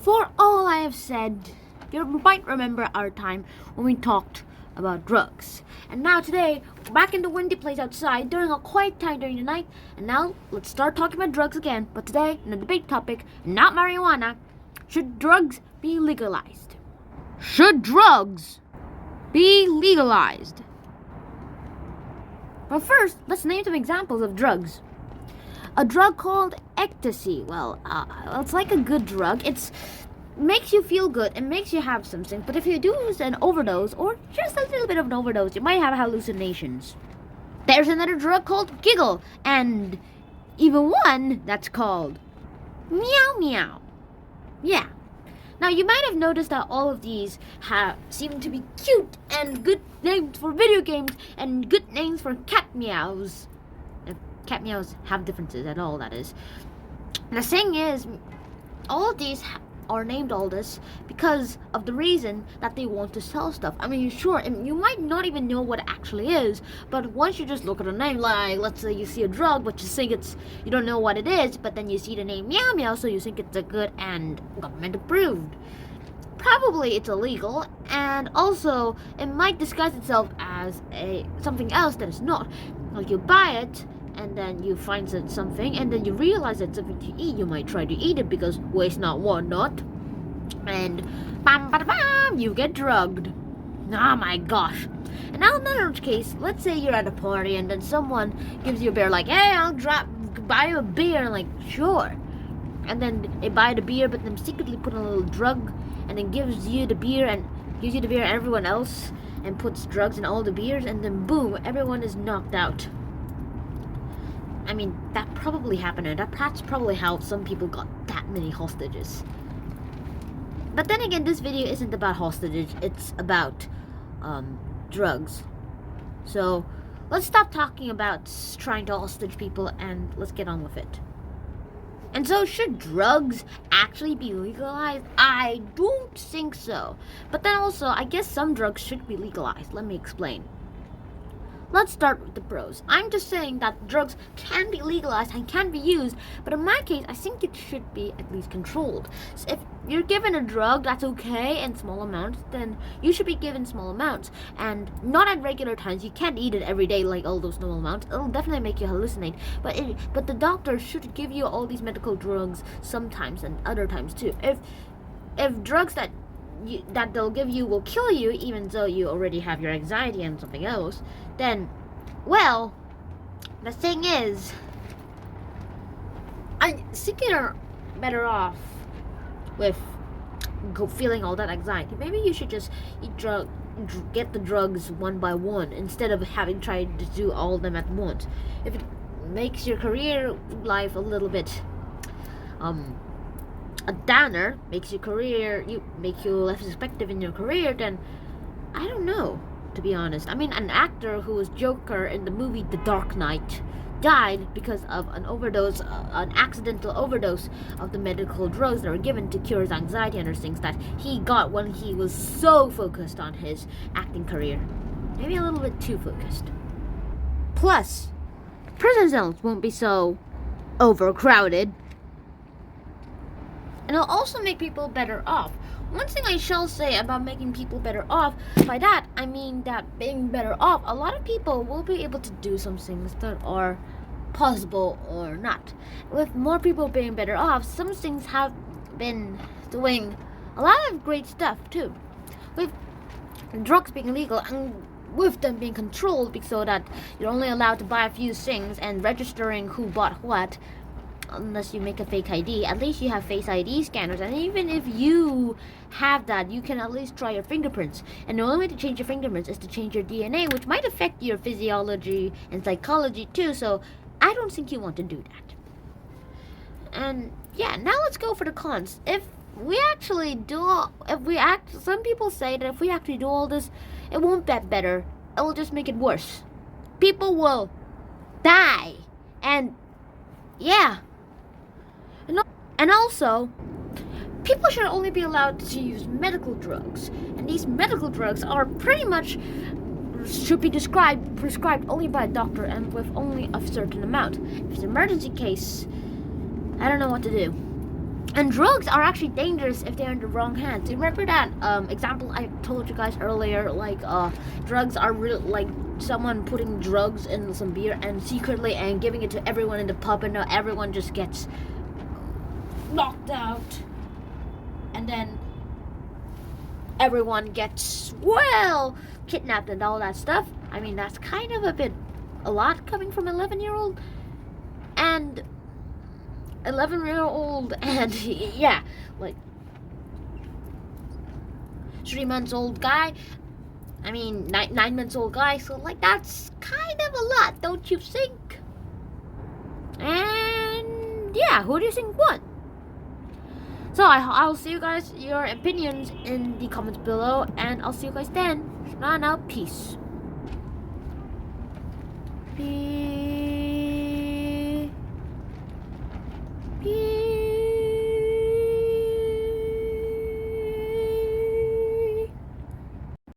For all I have said, you might remember our time when we talked about drugs. And now today, we're back in the windy place outside during a quiet time during the night. And now, let's start talking about drugs again. But today, in the debate topic, not marijuana. Should drugs be legalized? Should drugs be legalized? But first, let's name some examples of drugs. A drug called ecstasy. Well, it's like a good drug. It makes you feel good and makes you have something. But if you do an overdose, or just a little bit of an overdose, you might have hallucinations. There's another drug called giggle, and even one that's called meow meow. Yeah. Now, you might have noticed that all of these seem to be cute and good names for video games and good names for cat meows. Cat meows have differences at all, that is. The thing is, all of these are named all this because of the reason that they want to sell stuff. I mean, sure, you might not even know what it actually is, but once you just look at a name, like, let's say you see a drug, but you think you don't know what it is, but then you see the name meow meow, so you think it's a good and government approved. Probably it's illegal, and also it might disguise itself as something else that it's not. Like, you buy it, and then you find something, and then you realize it's something to eat. You might try to eat it because waste not, want not, and bam, bada, bam, you get drugged. Oh my gosh. And now another case, let's say you're at a party and then someone gives you a beer, like, hey, I'll buy you a beer, and like, sure. And then they buy the beer, but then secretly put a little drug, and then gives you the beer and everyone else, and puts drugs in all the beers, and then boom, everyone is knocked out. I mean, that probably happened, and that's probably how some people got that many hostages. But then again, this video isn't about hostages, it's about drugs. So, let's stop talking about trying to hostage people, and let's get on with it. And so, should drugs actually be legalized? I don't think so. But then also, I guess some drugs should be legalized. Let me explain. Let's start with the pros. I'm just saying that drugs can be legalized and can be used, but in my case, I think it should be at least controlled. So if you're given a drug that's okay in small amounts, then you should be given small amounts, and not at regular times. You can't eat it every day like all those small amounts. It'll definitely make you hallucinate. But the doctor should give you all these medical drugs sometimes and other times too. If drugs that they'll give you will kill you, even though you already have your anxiety and something else, then, well, the thing is, I think you're better off with feeling all that anxiety. Maybe you should just get the drugs one by one instead of having tried to do all of them at once. If it makes your career life a little bit a downer, makes you less effective in your career, then I don't know, to be honest. I mean, an actor who was Joker in the movie The Dark Knight died because of an accidental overdose of the medical drugs that were given to cure his anxiety and other things that he got when he was so focused on his acting career. Maybe a little bit too focused. Plus, prison cells won't be so overcrowded. And it'll also make people better off. One thing I shall say about making people better off, by that I mean that being better off, a lot of people will be able to do some things that are possible or not. With more people being better off, some things have been doing a lot of great stuff too. With drugs being legal and with them being controlled so that you're only allowed to buy a few things and registering who bought what, unless you make a fake ID. At least you have face ID scanners, and even if you have that, you can at least try your fingerprints. And the only way to change your fingerprints is to change your DNA, which might affect your physiology and psychology too, so I don't think you want to do that. And yeah, now let's go for the cons. Some people say that if we actually do all this, it won't get better, it will just make it worse. People will die, and yeah. And also, people should only be allowed to use medical drugs. And these medical drugs are pretty much should be prescribed only by a doctor and with only a certain amount. If it's an emergency case, I don't know what to do. And drugs are actually dangerous if they're in the wrong hands. Remember that example I told you guys earlier? Like, drugs are real, like someone putting drugs in some beer and secretly and giving it to everyone in the pub, and now everyone just gets knocked out, and then everyone gets, well, kidnapped and all that stuff. I mean, that's kind of a lot coming from 11-year-old. And 11-year-old and yeah, like 3 months old guy. I mean, 9 months old guy. So like that's kind of a lot, don't you think? And yeah, who do you think won? So I'll see you guys, your opinions in the comments below, and I'll see you guys then. Now, peace. Peace.